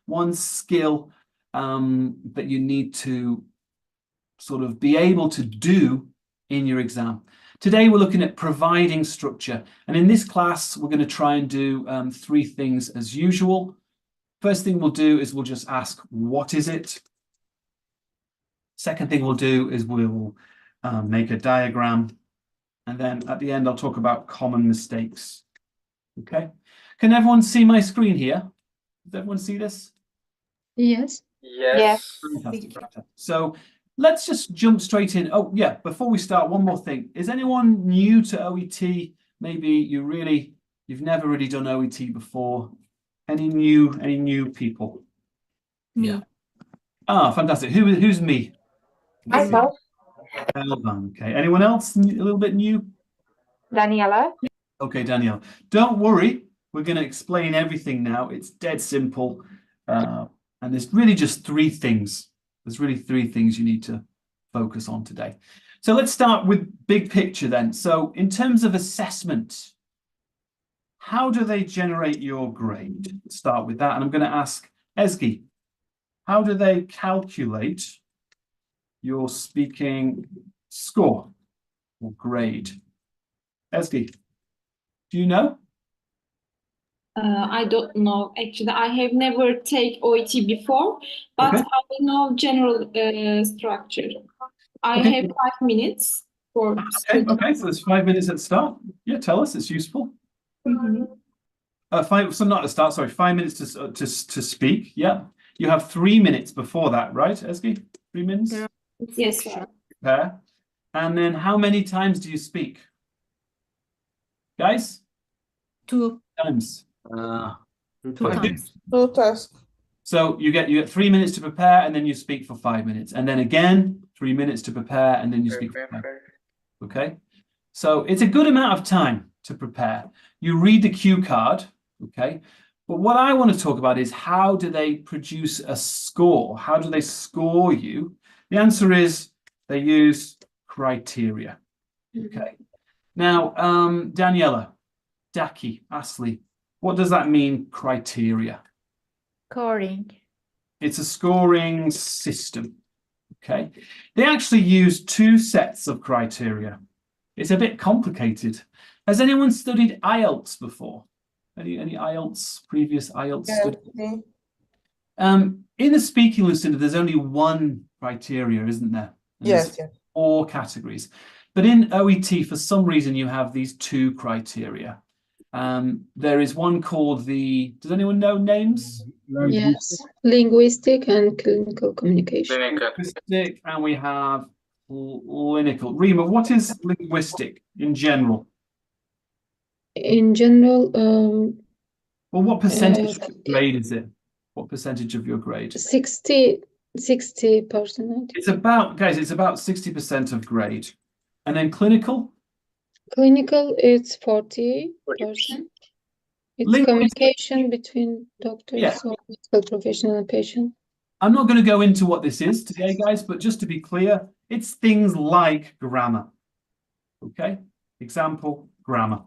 one skill that you need to sort of be able to do in your exam. Today we're looking at providing structure, and in this class we're going to try and do 3 things as usual. First thing we'll do is we'll just ask, what is it? Second thing we'll do is we'll make a diagram, and then at the end I'll talk about common mistakes. Okay, can everyone see my screen here? Does everyone see this? Yes. Yes. Fantastic. So let's just jump straight in. Oh yeah, before we start, one more thing. Is anyone new to OET? Maybe you've never really done OET before. Any new people? Me. Yeah. Ah, fantastic. Who's me? Myself. Okay. Anyone else a little bit new? Daniela. Okay, Danielle. Don't worry. We're going to explain everything now. It's dead simple. And there's really just 3 things. There's really 3 things you need to focus on today. So let's start with big picture then. So in terms of assessment, how do they generate your grade? Let's start with that. And I'm going to ask Ezgi, how do they calculate your speaking score or grade? Ezgi, do you know? I don't know. Actually, I have never taken OET before, but Okay. I know general structure. I Okay. have 5 minutes for Okay, speaking. okay, so there's 5 minutes at the start. Yeah, tell us, it's useful. Mhm. So not at the start, sorry, 5 minutes to speak. Yeah. You have 3 minutes before that, right, Ezgi? 3 minutes? Yeah. Yes, sir. Prepare. And then how many times do you speak? Guys? 2 Times. 2 Okay. times. 2 tasks. So you get 3 minutes to prepare, and then you speak for 5 minutes. And then again, 3 minutes to prepare, and then you speak for 5 minutes. Okay? So it's a good amount of time to prepare. You read the cue card, okay? But what I want to talk about is, how do they produce a score? How do they score you? The answer is they use criteria. Okay. Now, Daniela, Daki, Asli, what does that mean, criteria? Scoring. It's a scoring system. Okay. They actually use 2 sets of criteria. It's a bit complicated. Has anyone studied IELTS before? Any IELTS, previous IELTS study? In the speaking lucid, there's only 1 criteria, isn't there? And Yes. 4 categories. But in OET, for some reason, you have these 2 criteria. There is one called does anyone know names? Yes, linguistic and clinical communication. Linguistic, and we have clinical. Rima, what is linguistic in general? In general, Well, what percentage of your grade is it? What percentage of your grade? 60%. It's about, guys, it's about 60% of grade. And then clinical? Clinical, it's 40%. It's Linguistic. communication between doctors Yeah. or medical professional and patient. I'm not going to go into what this is today, guys, but just to be clear, it's things like grammar. Okay? Example, grammar.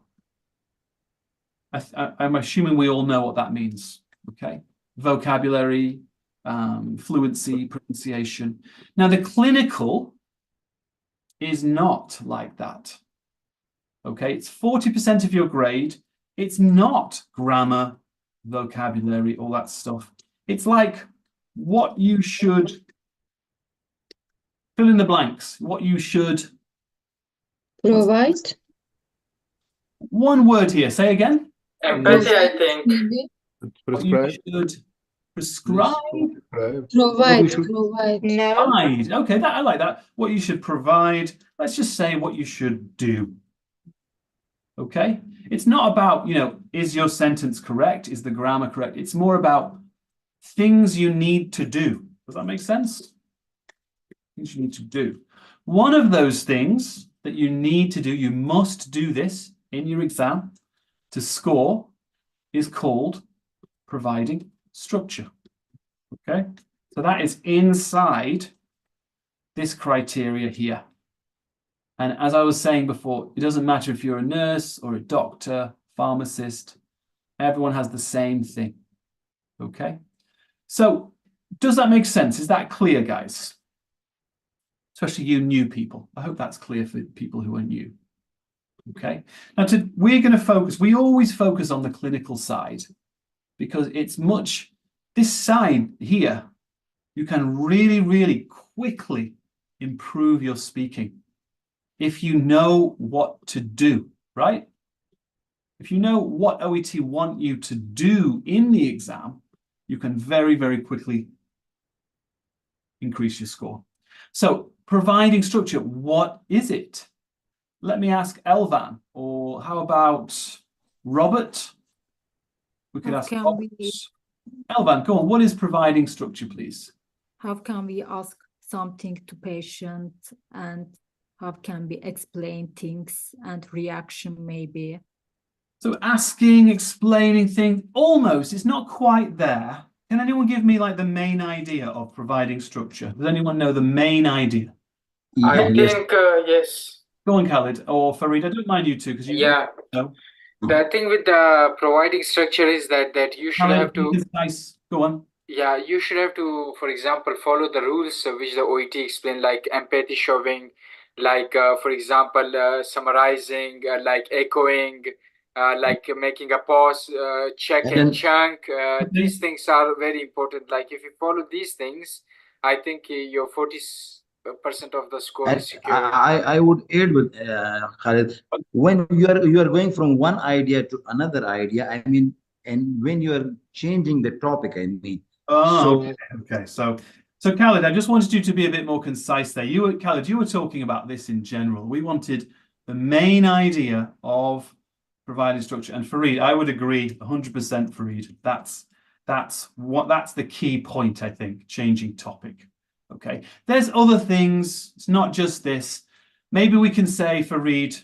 I'm assuming we all know what that means. Okay? Vocabulary, fluency, pronunciation. Now, the clinical is not like that. Okay? It's 40% of your grade. It's not grammar, vocabulary, all that stuff. It's like what you should fill in the blanks, what you should Provide. One word here, say again. Empathy, I think. What you Prescribe. should prescribe. Provide. No. Provide. Okay, I like that. What you should provide. Let's just say what you should do. Okay? It's not about, is your sentence correct? Is the grammar correct? It's more about things you need to do. Does that make sense? Things you need to do. One of those things that you need to do, you must do this in your exam to score, is called providing structure. Okay? So that is inside this criteria here. And as I was saying before, it doesn't matter if you're a nurse or a doctor, pharmacist, everyone has the same thing. Okay? So does that make sense? Is that clear, guys? Especially you new people. I hope that's clear for people who are new. Okay. Now we're going to focus, we always focus on the clinical side because it's much, this side here, you can really, really quickly improve your speaking if you know what to do, right? If you know what OET want you to do in the exam, you can very, very quickly increase your score. So providing structure, what is it? Let me ask Elvan, or how about Robert? We could How ask can Robert. we- Elvan, go on. What is providing structure, please? How can we ask something to patient and how can we explain things and reaction maybe? So asking, explaining things, almost, it's not quite there. Can anyone give me like the main idea of providing structure? Does anyone know the main idea? I Yes. think, yes. Go on, Khalid, or Farid. I don't mind you two because you Yeah. know. The thing with the providing structure is that you should Khalid, have to, nice. Go on. yeah, you should have to, for example, follow the rules which the OET explained, like empathy showing, like, for example, summarizing, like echoing, like making a pause, check and And chunk. These things are very important. Like if you follow these things, I think your 40% of the score is secure. I would add with Khalid, when you are going from one idea to another idea, I mean, and when you are changing the topic, I mean, Oh, okay. So Khalid, I just wanted you to be a bit more concise there. Khalid, you were talking about this in general. We wanted the main idea of providing structure. And Farid, I would agree 100%, Farid. That's the key point, I think, changing topic. Okay. There's other things. It's not just this. Maybe we can say, Farid,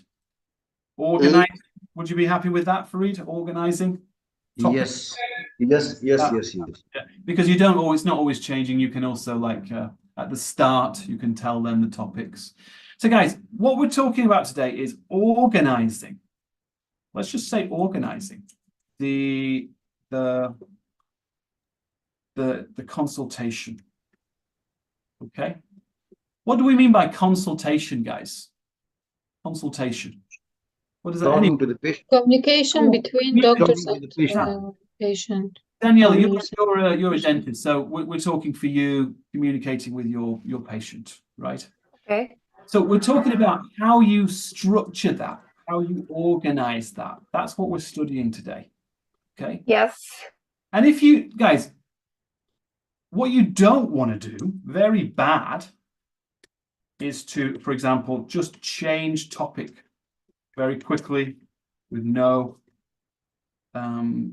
organize. Would you be happy with that, Farid? Organizing? Topic? yes, yes. Yeah, because you don't always, it's not always changing. You can also like at the start, you can tell them the topics. So guys, what we're talking about today is organizing. Let's just say organizing the consultation. Okay. What do we mean by consultation, guys? Consultation. What does that mean? Talking to the patient. Communication between doctors Talking and to the patient. patient. Danielle, you're a dentist, so we're talking for you, communicating with your patient, right? Okay. So we're talking about how you structure that, how you organize that. That's what we're studying today. Okay. Yes. And if you guys, what you don't want to do, very bad, is to, for example, just change topic very quickly with no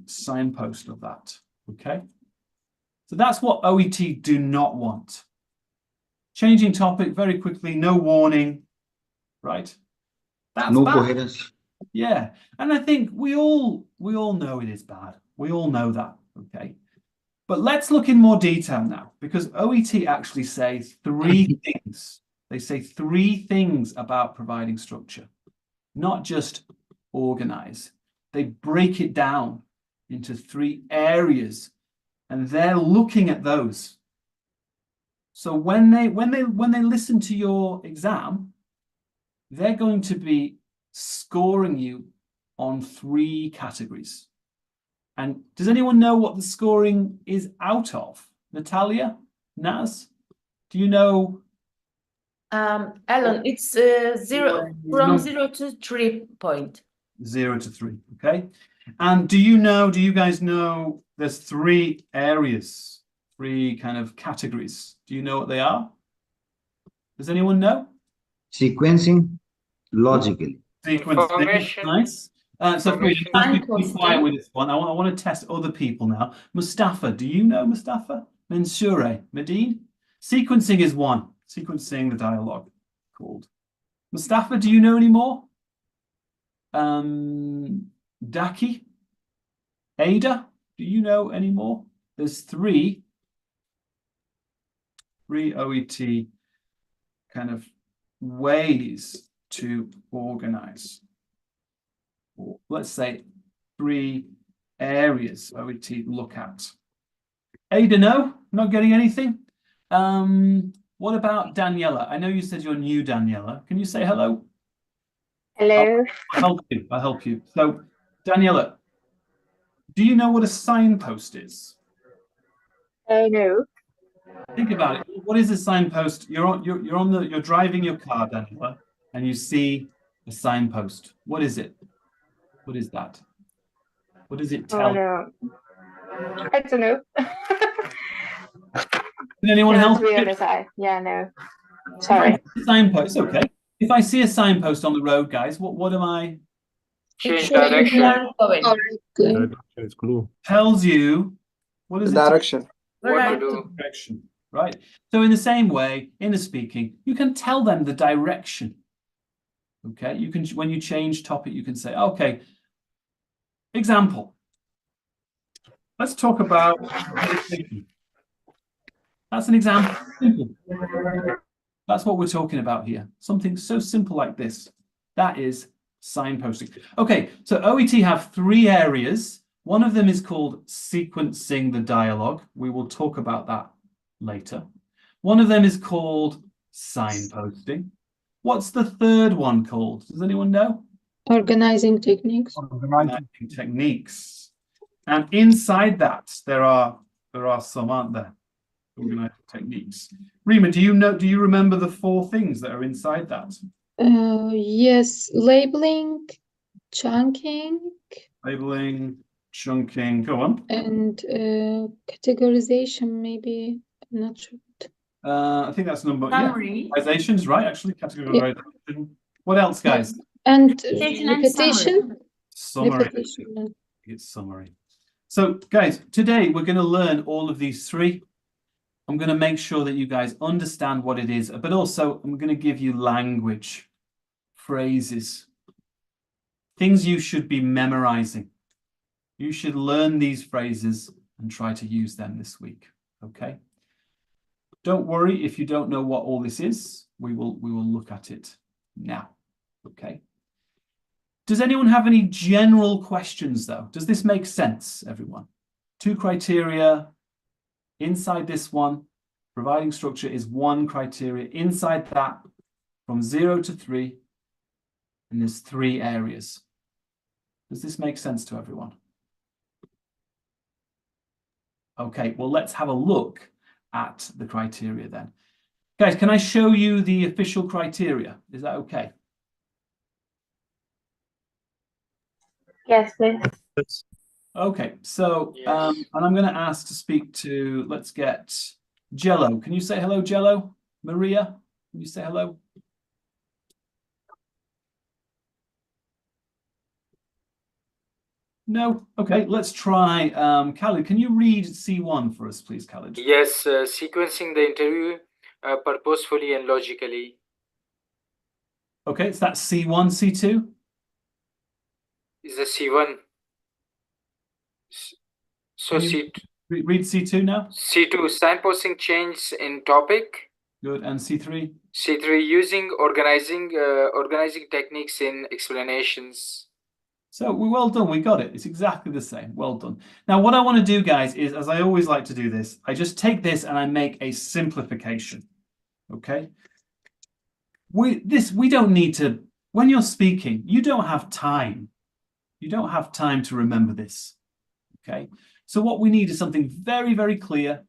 signpost of that. Okay. So that's what OET do not want. Changing topic very quickly, no warning, right? That's No bad. coherence. Yeah, and I think we all know it is bad. We all know that, okay? But let's look in more detail now, because OET actually say three things. They say three things about providing structure, not just organize. They break it down into three areas, and they're looking at those. So when they listen to your exam, they're going to be scoring you on three categories. And does anyone know what the scoring is out of? Natalia, Naz, do you know? Alan, it's zero from 0 to 3 point. 0 to 3, okay. And do you guys know there's three areas, three kind of categories? Do you know what they are? Does anyone know? Sequencing, logically. Information. Nice. So be quiet with this one. I want to test other people now. Mustafa, do you know Mustafa? Mansoure, Medine? Sequencing is one. Sequencing the dialogue called. Mustafa, do you know any more? Daki? Ada, do you know any more? There's three OET kind of ways to organize. Or let's say three areas OET look at. Ada, no? Not getting anything? What about Daniela? I know you said you're new, Daniela. Can you say hello? Hello. I'll help you. I'll help you. So, Daniela, do you know what a signpost is? No. Think about it. What is a signpost? You're driving your car, Daniela, and you see a signpost. What is it? What is that? What does it Oh tell? no. I don't know. Can anyone help? To be honest, no. Sorry. Signpost, okay. If I see a signpost on the road, guys, what am I? Change Show you direction. where you're going. Good. It's clue. Tells you what is The it? direction. What Where to are do? Direction, right? So in the same way, in the speaking, you can tell them the direction. Okay, you can, when you change topic, you can say, okay, example. Let's talk about meditation. That's an example. Simple. That's what we're talking about here. Something so simple like this. That is signposting. Okay, so OET have 3 areas. One of them is called sequencing the dialogue. We will talk about that later. One of them is called signposting. What's the third one called? Does anyone know? Organizing techniques. Organizing techniques. And inside that, there are some, aren't there? Organizing techniques. Rima, do you remember the 4 things that are inside that? Yes, labeling, chunking, Labeling, chunking, go on. and categorization, maybe. I'm not sure. I think that's number, Summary. categorizations, right? Actually, categorization. What else, guys? And Repetition and repetition. Summary. Repetition. It's summary. So, guys, today we're going to learn all of these 3. I'm going to make sure that you guys understand what it is, but also I'm going to give you language, phrases, things you should be memorizing. You should learn these phrases and try to use them this week, okay? Don't worry if you don't know what all this is. We will look at it now, okay? Does anyone have any general questions, though? Does this make sense, everyone? 2 criteria. Inside this one, providing structure is 1 criteria. Inside that, from 0 to 3, and there's 3 areas. Does this make sense to everyone? Okay, well, let's have a look at the criteria then. Guys, can I show you the official criteria? Is that okay? Yes, please. Okay, so, Yes. and I'm going to ask to speak to, let's get Jello. Can you say hello, Jello? Maria, can you say hello? No? Okay, let's try. Khalid, can you read C1 for us, please, Khalid? Yes, sequencing the interview purposefully and logically. Okay, it's that C1, C2? Is the C1. So Can you read C2 now? C2, signposting change in topic. Good, and C3? C3, using organizing techniques in explanations. So well done, we got it. It's exactly the same. Well done. Now, what I want to do, guys, is, as I always like to do this, I just take this and I make a simplification. Okay? We don't need to, when you're speaking, you don't have time. You don't have time to remember this. Okay? So what we need is something very, very clear,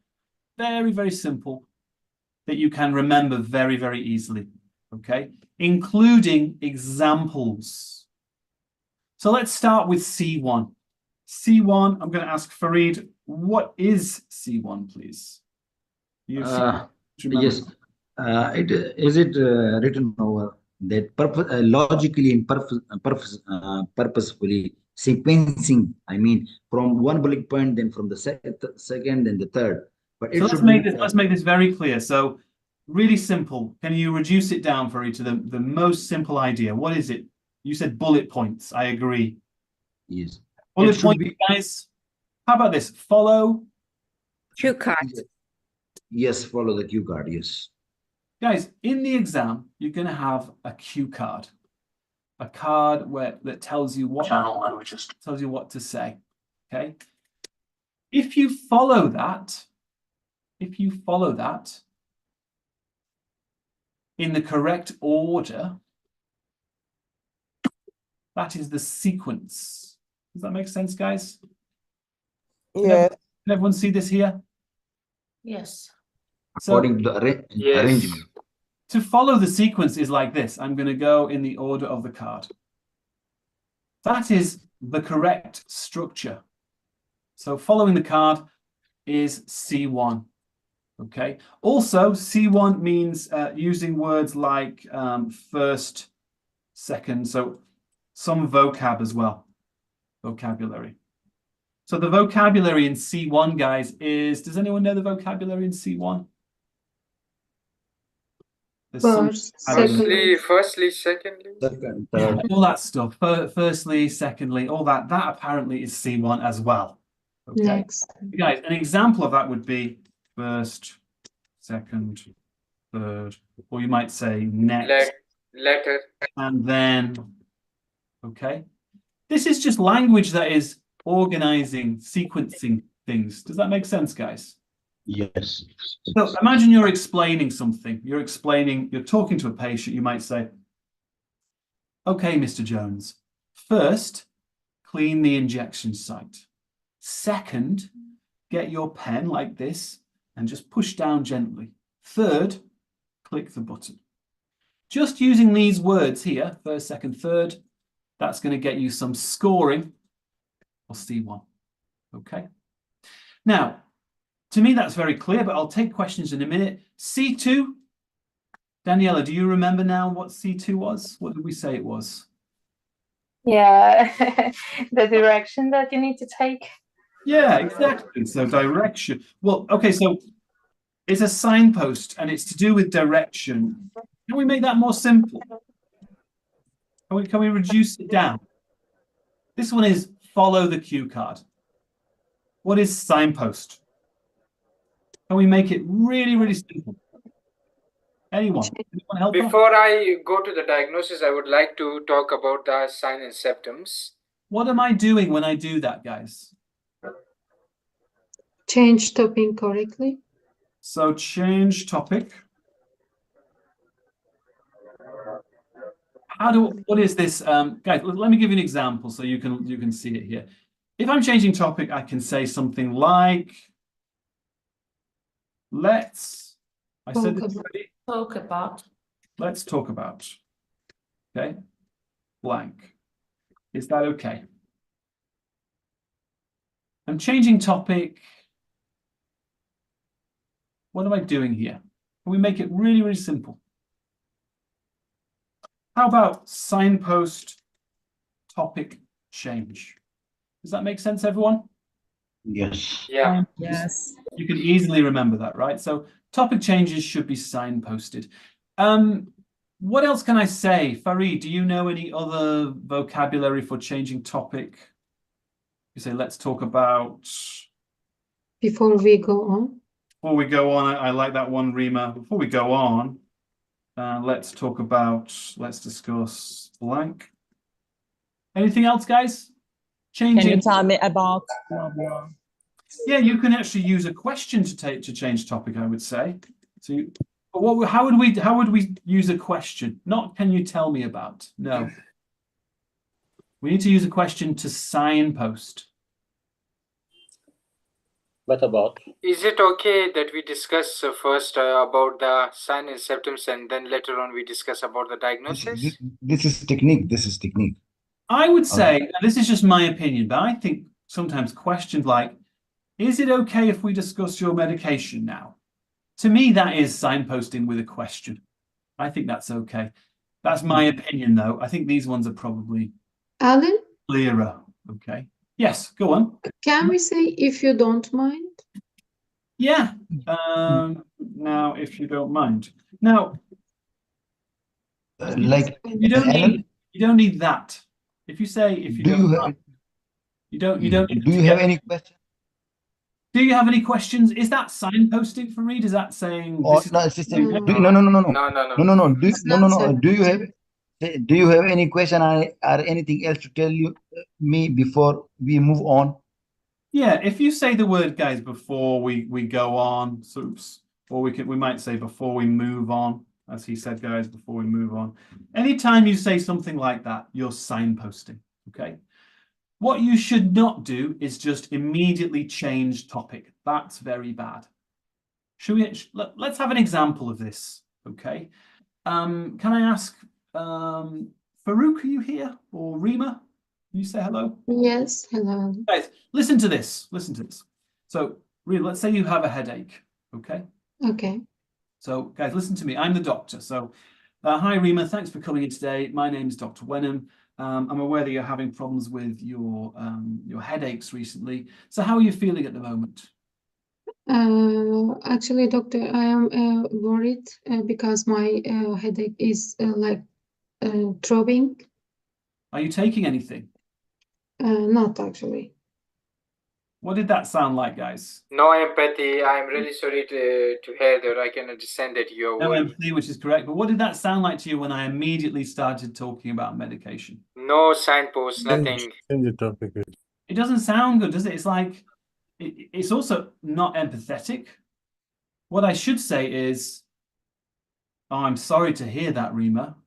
very, very simple, that you can remember very, very easily. Okay? Including examples. So let's start with C1. C1, I'm going to ask Farid, what is C1, please? Yes. Is it written over that logically and purposefully sequencing? I mean, from 1 bullet point, then from the second, then the third. But so let's make this very clear. So really simple. Can you reduce it down, Farid, to the most simple idea? What is it? You said bullet points. I agree. Yes. Bullet points, guys. How about this? Follow. Cue card. Yes, follow the cue card. Yes. Guys, in the exam, you're going to have a cue card. A card that tells you what tells you what to say. Okay. If you follow that, if you follow that in the correct order, that is the sequence. Does that make sense, guys? Yes. Can everyone see this here? Yes. So According to the Yes. arrangement. to follow the sequence is like this. I'm going to go in the order of the card. That is the correct structure. So following the card is C1. Okay. Also, C1 means using words like first, second. So some vocab as well. Vocabulary. So the vocabulary in C1, guys, is, does anyone know the vocabulary in C1? There's some First, vocabulary. Firstly, secondly. Second, Yeah, third. all that stuff. Firstly, secondly, all that. That apparently is C1 as well. Okay. next. Guys, an example of that would be first, second, third, or you might say next, Letter. and then, okay. This is just language that is organizing, sequencing things. Does that make sense, guys? Yes. So imagine you're explaining something. You're talking to a patient. You might say, okay, Mr. Jones, first, clean the injection site. Second, get your pen like this and just push down gently. Third, click the button. Just using these words here, first, second, third, that's going to get you some scoring for C1. Okay. Now, to me, that's very clear, but I'll take questions in a minute. C2, Daniela, do you remember now what C2 was? What did we say it was? Yeah, the direction that you need to take. Yeah, exactly. So direction. Well, okay, so it's a signpost and it's to do with direction. Can we make that more simple? Can we reduce it down? This one is follow the cue card. What is signpost? Can we make it really, really simple? Anyone help? Before I go to the diagnosis, I would like to talk about the signs and symptoms. What am I doing when I do that, guys? Change topic correctly. So change topic. What is this? Guys, let me give you an example so you can see it here. If I'm changing topic, I can say something like, let's Talk about. Let's talk about. Okay. Blank. Is that okay? I'm changing topic. What am I doing here? Can we make it really, really simple? How about signpost topic change? Does that make sense, everyone? Yes. Yeah. Yes. You can easily remember that, right? So topic changes should be signposted. What else can I say? Farid, do you know any other vocabulary for changing topic? You say, let's talk about. Before we go on. Before we go on, I like that one, Rima. Before we go on, let's discuss blank. Anything else, guys? Changing. Can you tell me about blah blah? Yeah, you can actually use a question to change topic, I would say. So, how would we use a question? Not can you tell me about? No. We need to use a question to signpost. What about? Is it okay that we discuss first about the signs and symptoms and then later on we discuss about the diagnosis? This is technique. This is technique. I would say, and this is just my opinion, but I think sometimes questions like, is it okay if we discuss your medication now? To me, that is signposting with a question. I think that's okay. That's my opinion, though. I think these ones are probably Alain, clearer. Okay. Yes, go on. can we say if you don't mind? Yeah. Now, if you don't mind. Now, Like you don't need that. If you say if you don't mind, you don't do you have any question? Do you have any questions? Is that signposting for Reed? Is that saying Or this is no, it's just, No. no. Do you have any question or anything else to tell me before we move on? Yeah, if you say the word, guys, before we go on, or we might say before we move on, as he said, guys, before we move on. Anytime you say something like that, you're signposting, okay? What you should not do is just immediately change topic. That's very bad. Let's have an example of this, okay? Can I ask, Farouk, are you here? Or Rima? Can you say hello? Yes, hello. Guys, listen to this. Listen to this. So, Rima, let's say you have a headache, okay? Okay. So, guys, listen to me. I'm the doctor. So, hi, Rima. Thanks for coming in today. My name is Dr. Wenham. I'm aware that you're having problems with your headaches recently. So, how are you feeling at the moment? Actually, doctor, I am worried because my headache is throbbing. Are you taking anything? Not actually. What did that sound like, guys? No empathy. I'm really sorry to hear that. I can understand that you're No worried. empathy, which is correct. But what did that sound like to you when I immediately started talking about medication? No signpost, nothing. Change the topic. It doesn't sound good, does it? It's like, it's also not empathetic. What I should say is, oh, I'm sorry to hear that, Rima.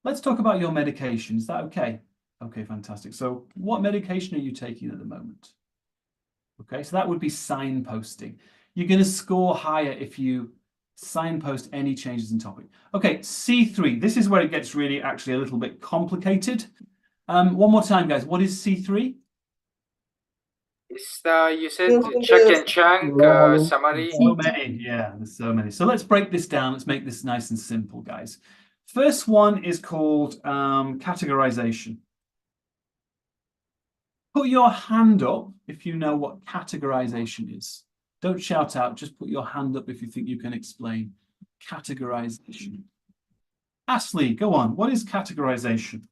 Let's talk about your medication. Is that okay? Okay, fantastic. So what medication are you taking at the moment? Okay, so that would be signposting. You're going to score higher if you signpost any changes in topic. Okay, C3. This is where it gets really actually a little bit complicated. One more time, guys. What is C3? It's you said check and chunk summary. So many, yeah, there's so many. So let's break this down. Let's make this nice and simple, guys. First one is called categorization. Put your hand up if you know what categorization is. Don't shout out, just put your hand up if you think you can explain categorization. Ashley, go on. What is categorization?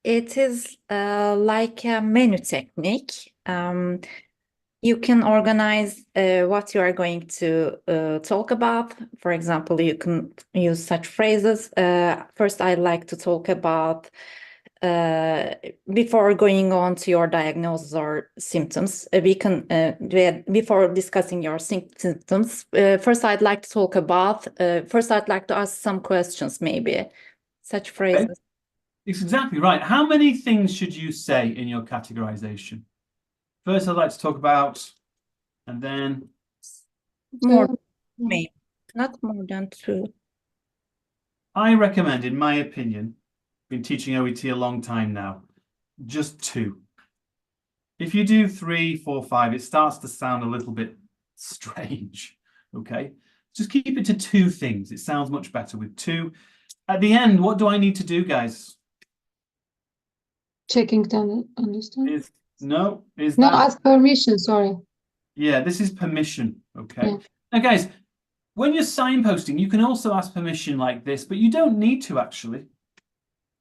It is like a menu technique. You can organize what you are going to talk about. For example, you can use such phrases. First, I'd like to talk about before going on to your diagnosis or symptoms. We can, before discussing your symptoms, first I'd like to talk about, first I'd like to ask some questions, maybe. Such phrases. Okay. It's exactly right. How many things should you say in your categorization? First, I'd like to talk about, and then more, maybe not more than 2. I recommend, in my opinion, been teaching OET a long time now, just 2. If you do 3, 4, 5, it starts to sound a little bit strange. Okay, just keep it to 2 things. It sounds much better with 2. At the end, what do I need to do, guys? Checking down, understand? No, ask permission, sorry. Yeah, this is permission, okay? Yeah. Now, guys, when you're signposting, you can also ask permission like this, but you don't need to, actually.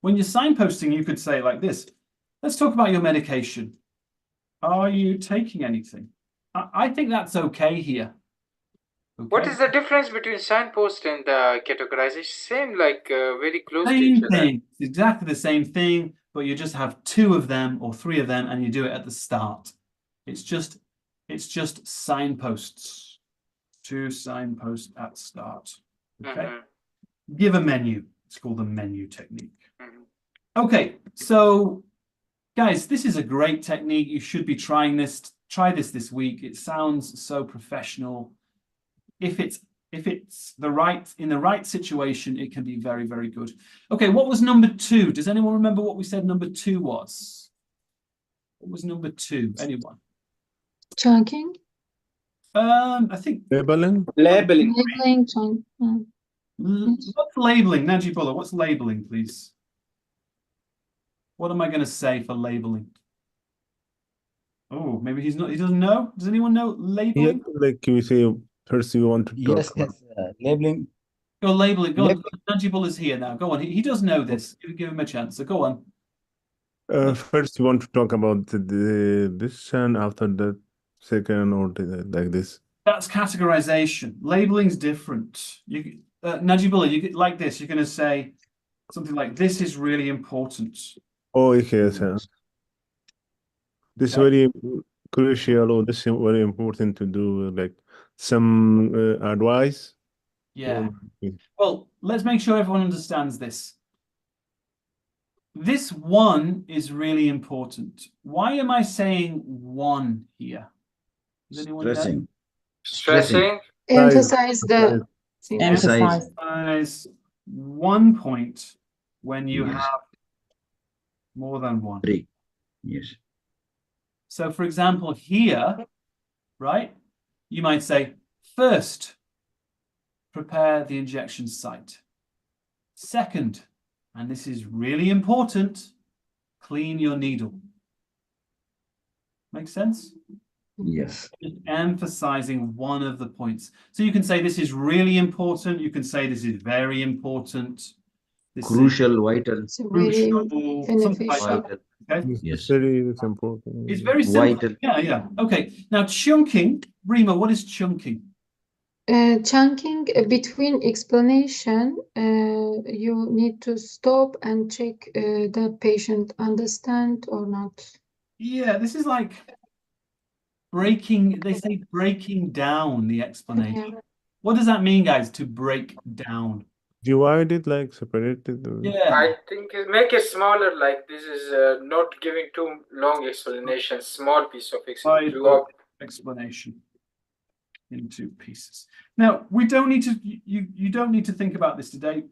When you're signposting, you could say it like this. Let's talk about your medication. Are you taking anything? I think that's okay here. Okay. What is the difference between signpost and categorization? Same, like very close to Same each other. thing. It's exactly the same thing, but you just have 2 of them or 3 of them, and you do it at the start. It's just signposts. 2 signposts at start. Okay. Give a menu. It's called the menu technique. Okay, so guys, this is a great technique. You should be trying this. Try this week. It sounds so professional. If it's in the right situation, it can be very, very good. Okay, what was number 2? Does anyone remember what we said number 2 was? What was number 2? Anyone? Chunking? I think Labeling. Labeling. What's labeling? Najibullah, what's labeling, please? What am I going to say for labeling? Oh, maybe he doesn't know. Does anyone know labeling? Yeah, like we say, first you want to talk about. Labeling. Go labeling. Go on. Najibullah is here now. Go on. He does know this. Give him a chance. So go on. First you want to talk about this, and after that, second, or like this. That's categorization. Labeling's different. Najibullah, you like this. You're going to say something like, "This is really important." Oh, okay, sir. This is Okay. very crucial, or this is very important to do, like some advice. Yeah. Well, let's make sure everyone understands this. This one is really important. Why am I saying one here? Does anyone know? Stressing. Stressing. Emphasize the thing. Emphasize 1 point when you Yes. have more than one. 3. Yes. So, for example, here, right, you might say, first, prepare the injection site. Second, and this is really important, clean your needle. Make sense? Yes. Just emphasizing one of the points. So you can say this is really important. You can say this is very important. This Crucial, vital. It's really crucial, something like that. beneficial. Okay. Yes. It's important. It's very simple. Vital. Yeah. Okay. Now chunking, Rima, what is chunking? Chunking between explanation, you need to stop and check the patient understand or not. Yeah, this is like breaking, they say breaking down the explanation. Yeah. What does that mean, guys, to break down? Divide it, like separated. Yeah. I think make it smaller, like this is not giving too long explanation, small piece of Explanation into pieces. Now, we don't need to, you don't need to think about this today,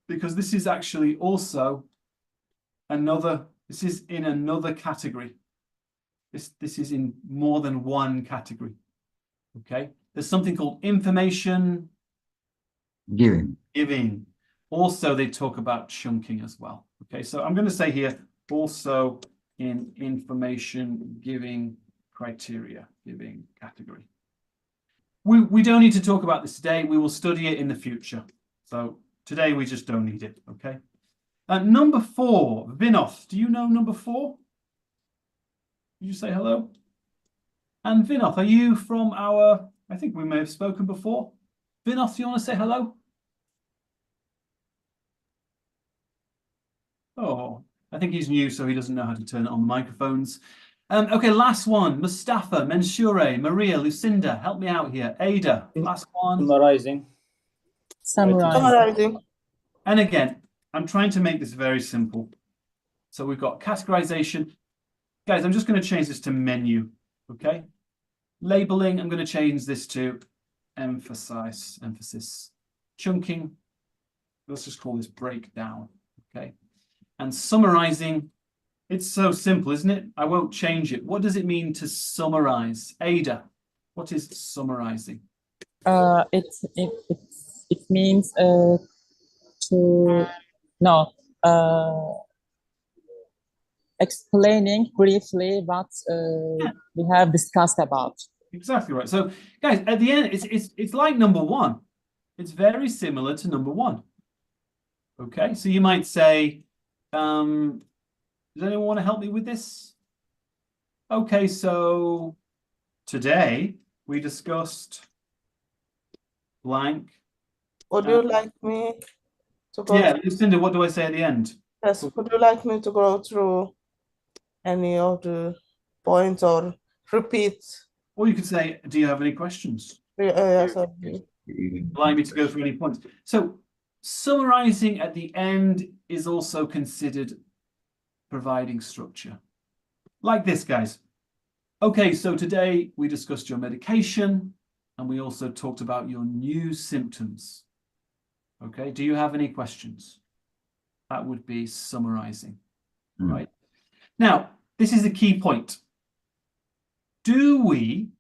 because this is actually also another, this is in another category. This is in more than one category. Okay. There's something called information giving. Also, they talk about chunking as well. Okay, so I'm going to say here, also in information giving criteria, giving category. We don't need to talk about this today. We will study it in the future. So today we just don't need it. Okay. Number 4, Vinoth. Do you know number 4? Did you say hello? And Vinoth, are you from our, I think we may have spoken before. Vinoth, do you want to say hello? Oh, I think he's new, so he doesn't know how to turn it on the microphones. Okay, last one. Mustafa, Mensure, Maria, Lucinda, help me out here. Ada, last one. Summarizing. And again, I'm trying to make this very simple. So we've got categorization. Guys, I'm just going to change this to menu, okay? Labeling, I'm going to change this to emphasis. Chunking, let's just call this breakdown, okay? And summarizing, it's so simple, isn't it? I won't change it. What does it mean to summarize? Ada, what is summarizing? It means explaining briefly what we have discussed about. Exactly right. So, guys, at the end, it's like number 1. It's very similar to number 1. Okay, so you might say, does anyone want to help me with this? Okay, so today we discussed blank. Would you like me to go? Yeah, Lucinda, what do I say at the end? Yes, would you like me to go through any of the points or repeat? Or you could say, do you have any questions? Yes, I do. Allow me to go through any points. So summarizing at the end is also considered providing structure. Like this, guys. Okay, so today we discussed your medication and we also talked about your new symptoms. Okay, do you have any questions? That would be summarizing, right? Now, this is a key point. Do we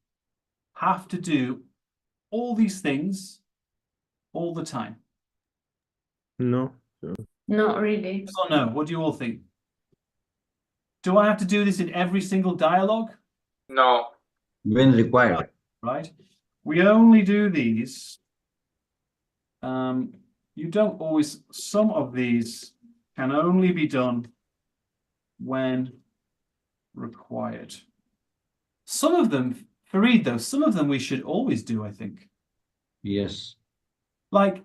have to do all these things all the time? No. Not really. Yes or no? What do you all think? Do I have to do this in every single dialogue? No. When required. Right. We only do these. You don't always, some of these can only be done when required. Some of them, Fareed, though, some of them we should always do, I think. Yes. Like